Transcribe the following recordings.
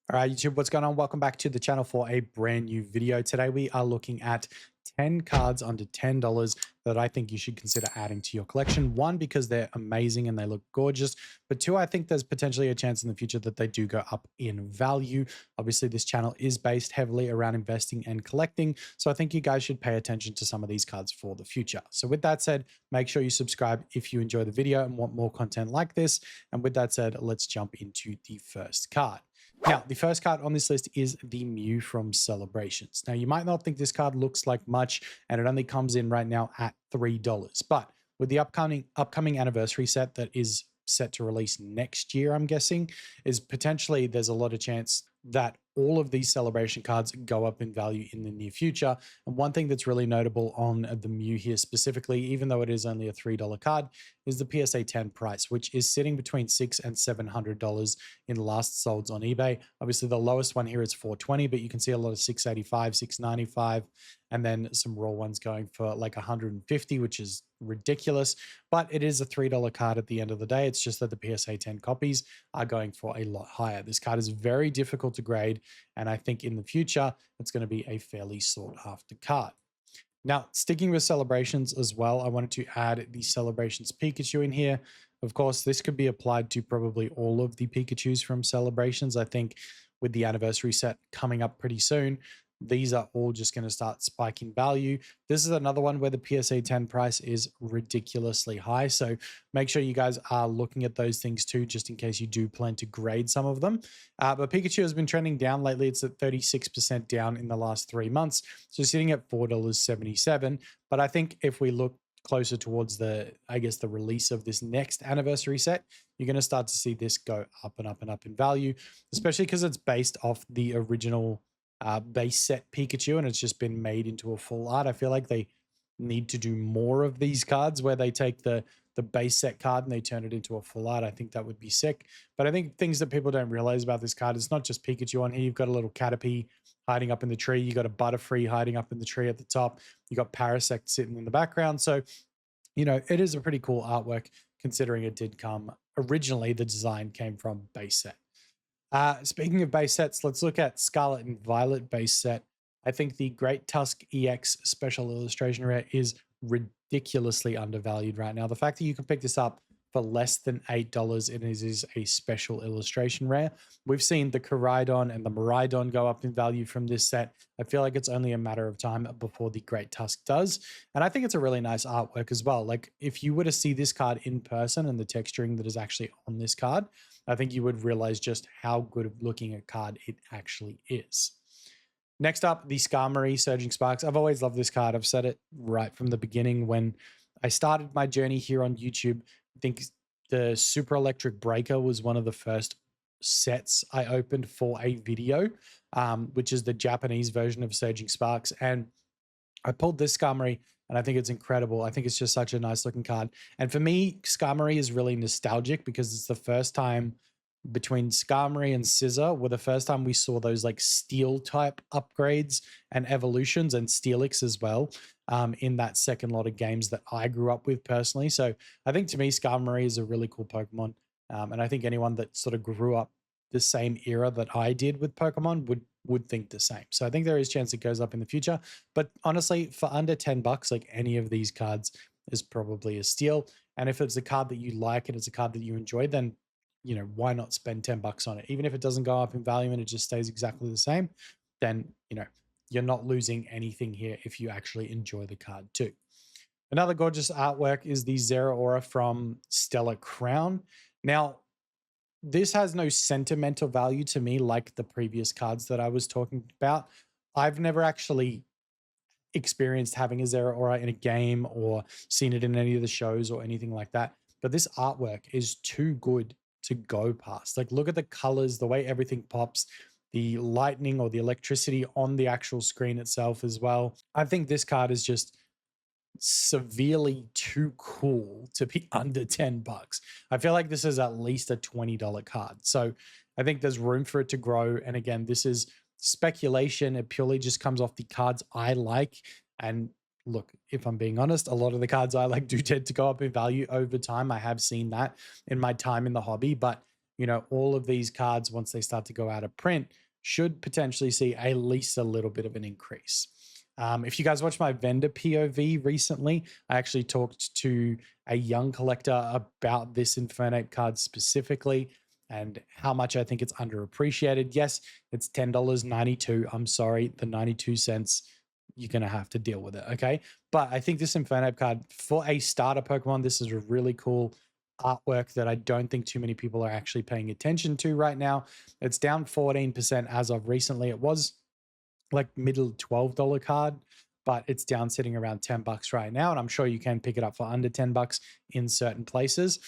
All right, YouTube, what's going on? Welcome back to the channel for a brand new video. Today, we are looking at 10 cards under $10 that I think you should consider adding to your collection. One, because they're amazing and they look gorgeous. But two, I think there's potentially a chance in the future that they do go up in value. Obviously, this channel is based heavily around investing and collecting. So I think you guys should pay attention to some of these cards for the future. So with that said, make sure you subscribe if you enjoy the video and want more content like this. And with that said, let's jump into the first card. Now, the first card on this list is the Mew from Celebrations. Now, you might not think this card looks like much, and it only comes in right now at $3. But with the upcoming anniversary set that is set to release next year, I'm guessing, is potentially there's a lot of chance that all of these celebration cards go up in value in the near future. And one thing that's really notable on the Mew here specifically, even though it is only a $3 card, is the PSA 10 price, which is sitting between $600 and $700 in last solds on eBay. Obviously, the lowest one here is $420, but you can see a lot of $685, $695, and then some raw ones going for like $150, which is ridiculous. But it is a $3 card at the end of the day. It's just that the PSA 10 copies are going for a lot higher. This card is very difficult to grade, and I think in the future, it's going to be a fairly sought after card. Now, sticking with celebrations as well, I wanted to add the Celebrations Pikachu in here. Of course, this could be applied to probably all of the Pikachus from Celebrations. I think with the anniversary set coming up pretty soon, these are all just going to start spiking value. This is another one where the PSA 10 price is ridiculously high. So make sure you guys are looking at those things too, just in case you do plan to grade some of them. But Pikachu has been trending down lately. It's at 36% down in the last 3 months. So sitting at $4.77. But I think if we look closer towards the release of this next anniversary set, you're going to start to see this go up and up and up in value, especially because it's based off the original base set Pikachu, and it's just been made into a full art. I feel like they need to do more of these cards where they take the base set card and they turn it into a full art. I think that would be sick. But I think things that people don't realize about this card, it's not just Pikachu on here. You've got a little Caterpie hiding up in the tree. You got a Butterfree hiding up in the tree at the top. You got Parasect sitting in the background. So, you know, it is a pretty cool artwork considering it did come originally, the design came from base set. Speaking of base sets, let's look at Scarlet and Violet base set. I think the Great Tusk EX special illustration rare is ridiculously undervalued right now. The fact that you can pick this up for less than $8 and it is a special illustration rare. We've seen the Koraidon and the Miraidon go up in value from this set. I feel like it's only a matter of time before the Great Tusk does. And I think it's a really nice artwork as well. Like if you were to see this card in person and the texturing that is actually on this card, I think you would realize just how good of looking a card it actually is. Next up, the Skarmory Surging Sparks. I've always loved this card. I've said it right from the beginning when I started my journey here on YouTube. I think the Super Electric Breaker was one of the first sets I opened for a video, which is the Japanese version of Surging Sparks. And I pulled this Skarmory, and I think it's incredible. I think it's just such a nice looking card. And for me, Skarmory is really nostalgic because it's the first time between Skarmory and Scissor were the first time we saw those like steel type upgrades and evolutions, and Steelix as well, in that second lot of games that I grew up with personally. So I think to me, Skarmory is a really cool Pokemon. And I think anyone that sort of grew up the same era that I did with Pokemon would think the same. So I think there is a chance it goes up in the future. But honestly, for under $10, like any of these cards is probably a steal. And if it's a card that you like and it's a card that you enjoy, then you know, why not spend $10 on it? Even if it doesn't go up in value and it just stays exactly the same, then, you know, you're not losing anything here if you actually enjoy the card too. Another gorgeous artwork is the Zeraora from Stellar Crown. Now, this has no sentimental value to me like the previous cards that I was talking about. I've never actually experienced having a Zeraora in a game or seen it in any of the shows or anything like that. But this artwork is too good to go past. Like, look at the colors, the way everything pops, the lightning or the electricity on the actual screen itself as well. I think this card is just severely too cool to be under $10. I feel like this is at least a $20 card. So I think there's room for it to grow. And again, this is speculation. It purely just comes off the cards I like. And look, if I'm being honest, a lot of the cards I like do tend to go up in value over time. I have seen that in my time in the hobby, but all of these cards, once they start to go out of print, should potentially see at least a little bit of an increase. If you guys watched my vendor POV recently, I actually talked to a young collector about this Infernape card specifically and how much I think it's underappreciated. Yes, it's $10.92. I'm sorry, the 92 cents, you're going to have to deal with it. Okay. But I think this Infernape card for a starter Pokemon, this is a really cool artwork that I don't think too many people are actually paying attention to right now. It's down 14% as of recently. It was like middle $12 card, but it's down sitting around $10 right now. And I'm sure you can pick it up for under $10 in certain places.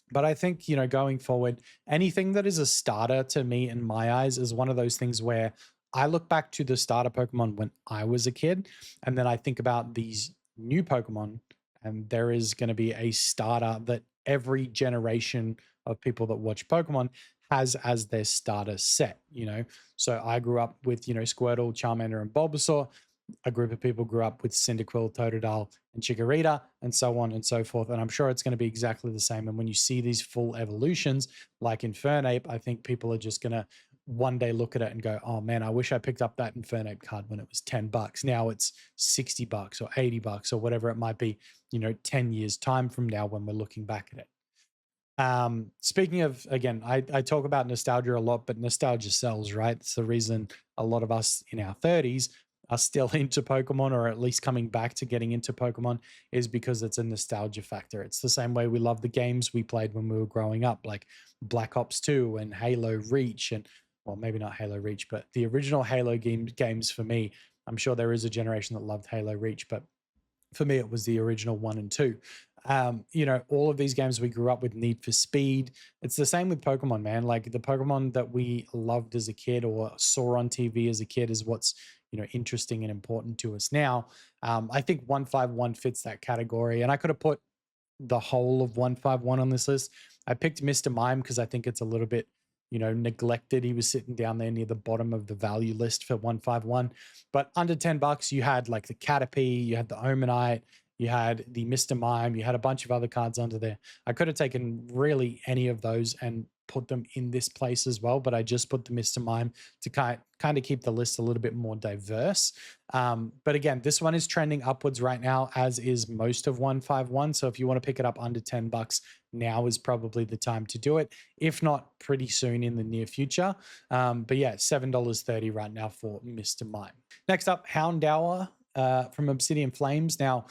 But I think, going forward, anything that is a starter to me in my eyes is one of those things where I look back to the starter Pokemon when I was a kid, and then I think about these new Pokemon, and there is going to be a starter that every generation of people that watch Pokemon has as their starter set. So I grew up with, Squirtle, Charmander, and Bulbasaur. A group of people grew up with Cyndaquil, Totodile, and Chikorita, and so on and so forth. And I'm sure it's going to be exactly the same. And when you see these full evolutions, like Infernape, I think people are just going to one day look at it and go, oh man, I wish I picked up that Infernape card when it was $10. Now it's $60 or $80 or whatever it might be, 10 years time from now when we're looking back at it. Speaking of, again, I talk about nostalgia a lot, but nostalgia sells, right? It's the reason a lot of us in our 30s are still into Pokemon, or at least coming back to getting into Pokemon, is because it's a nostalgia factor. It's the same way we love the games we played when we were growing up, like Black Ops 2 and Halo Reach, and well, maybe not Halo Reach, but the original Halo games for me. I'm sure there is a generation that loved Halo Reach, but for me, it was the original 1 and 2. All of these games we grew up with, Need for Speed. It's the same with Pokemon, man. Like the Pokemon that we loved as a kid or saw on TV as a kid is what's, interesting and important to us now. I think 151 fits that category. And I could have put the whole of 151 on this list. I picked Mr. Mime because I think it's a little bit, neglected. He was sitting down there near the bottom of the value list for 151. But under $10, you had like the Caterpie, you had the Omanite, you had the Mr. Mime, you had a bunch of other cards under there. I could have taken really any of those and put them in this place as well, but I just put the Mr. Mime to kind of keep the list a little bit more diverse. But again, this one is trending upwards right now, as is most of 151. So if you want to pick it up under $10, now is probably the time to do it. If not, pretty soon in the near future. But yeah, $7.30 right now for Mr. Mime. Next up, Houndour from Obsidian Flames. Now,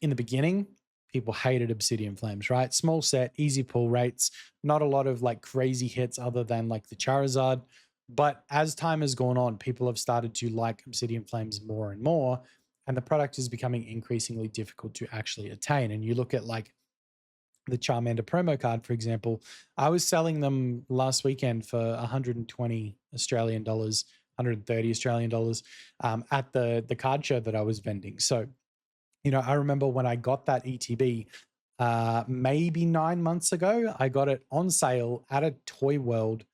in the beginning, people hated Obsidian Flames, right? Small set, easy pull rates, not a lot of like crazy hits other than like the Charizard. But as time has gone on, people have started to like Obsidian Flames more and more, and the product is becoming increasingly difficult to actually attain. And you look at like the Charmander promo card, for example, I was selling them last weekend for 120 Australian dollars, 130 Australian dollars at the card show that I was vending. So I remember when I got that ETB maybe 9 months ago, I got it on sale at a Toy World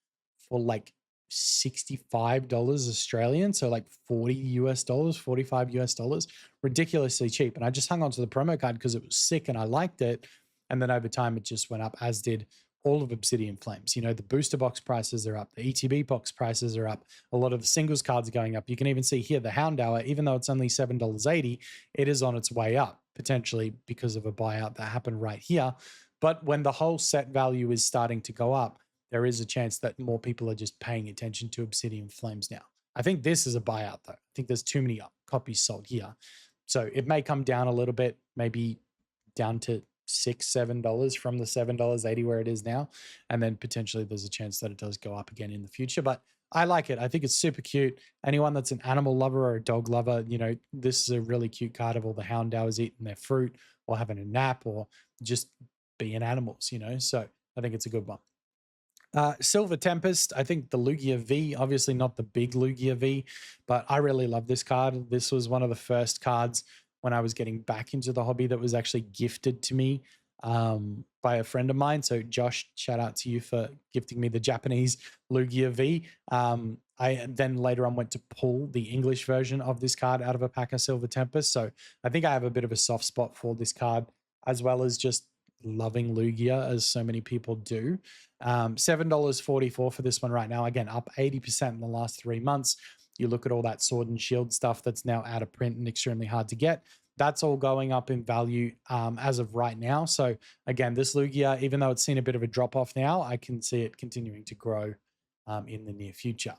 for like $65 Australian. So like 40 US dollars, 45 US dollars, ridiculously cheap. And I just hung on to the promo card because it was sick and I liked it. And then over time, it just went up, as did all of Obsidian Flames. The booster box prices are up. The ETB box prices are up. A lot of the singles cards are going up. You can even see here the Houndour, even though it's only $7.80, it is on its way up, potentially because of a buyout that happened right here. But when the whole set value is starting to go up, there is a chance that more people are just paying attention to Obsidian Flames now. I think this is a buyout, though. I think there's too many copies sold here. So it may come down a little bit, maybe down to $6-7 from the $7.80 where it is now, and then potentially there's a chance that it does go up again in the future. But I like it. I think it's super cute. Anyone that's an animal lover or a dog lover, this is a really cute card of all the Houndours eating their fruit or having a nap or just being animals. So I think it's a good one. Silver Tempest, I think the Lugia V, obviously not the big Lugia V, but I really love this card. This was one of the first cards when I was getting back into the hobby that was actually gifted to me by a friend of mine. So Josh, shout out to you for gifting me the Japanese Lugia V. I then later on went to pull the English version of this card out of a pack of Silver Tempest. So I think I have a bit of a soft spot for this card, as well as just loving Lugia, as so many people do. $7.44 for this one right now. Again, up 80% in the last 3 months. You look at all that Sword and Shield stuff that's now out of print and extremely hard to get. That's all going up in value as of right now. So again, this Lugia, even though it's seen a bit of a drop off now, I can see it continuing to grow in the near future.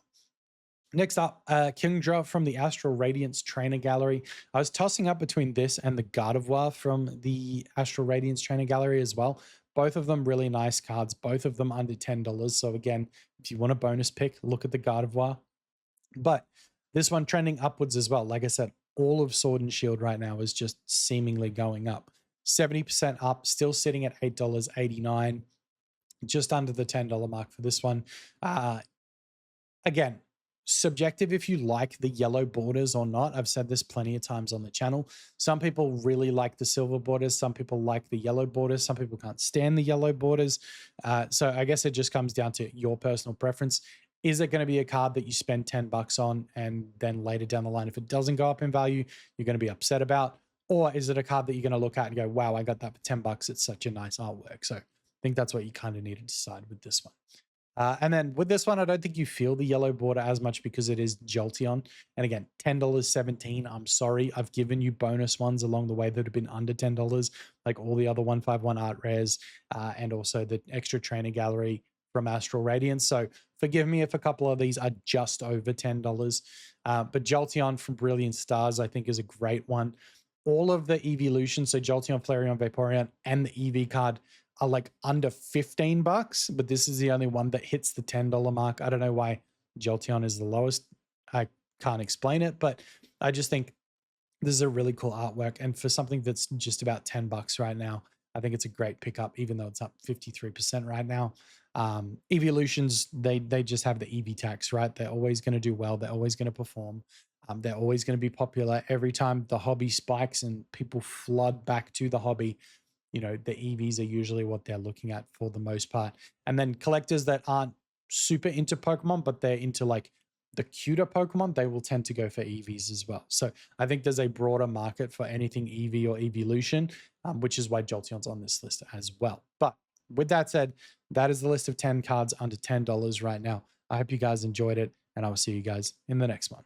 Next up, Kingdra from the Astral Radiance Trainer Gallery. I was tossing up between this and the Gardevoir from the Astral Radiance Trainer Gallery as well. Both of them really nice cards, both of them under $10. So again, if you want a bonus pick, look at the Gardevoir. But this one trending upwards as well. Like I said, all of Sword and Shield right now is just seemingly going up. 70% up, still sitting at $8.89, just under the $10 mark for this one. Again, subjective if you like the yellow borders or not. I've said this plenty of times on the channel. Some people really like the silver borders. Some people like the yellow borders. Some people can't stand the yellow borders. So I guess it just comes down to your personal preference. Is it going to be a card that you spend 10 bucks on and then later down the line, if it doesn't go up in value, you're going to be upset about? Or is it a card that you're going to look at and go, wow, I got that for 10 bucks. It's such a nice artwork. So I think that's what you kind of need to decide with this one. And then with this one, I don't think you feel the yellow border as much because it is Jolteon. And again, $10.17. I'm sorry. I've given you bonus ones along the way that have been under $10, like all the other 151 art rares and also the extra trainer gallery from Astral Radiance. So forgive me if a couple of these are just over $10. But Jolteon from Brilliant Stars, I think, is a great one. All of the evolutions, so Jolteon, Flareon, Vaporeon, and the EV card are like under 15 bucks, but this is the only one that hits the $10 mark. I don't know why Jolteon is the lowest. I can't explain it, but I just think this is a really cool artwork. And for something that's just about 10 bucks right now, I think it's a great pickup, even though it's up 53% right now. Evolutions, they just have the EV tax, right? They're always going to do well. They're always going to perform. They're always going to be popular. Every time the hobby spikes and people flood back to the hobby, you know, the EVs are usually what they're looking at for the most part. And then collectors that aren't super into Pokemon, but they're into like the cuter Pokemon, they will tend to go for EVs as well. So I think there's a broader market for anything EV or evolution, which is why Jolteon's on this list as well. But with that said, that is the list of 10 cards under $10 right now. I hope you guys enjoyed it, and I will see you guys in the next one.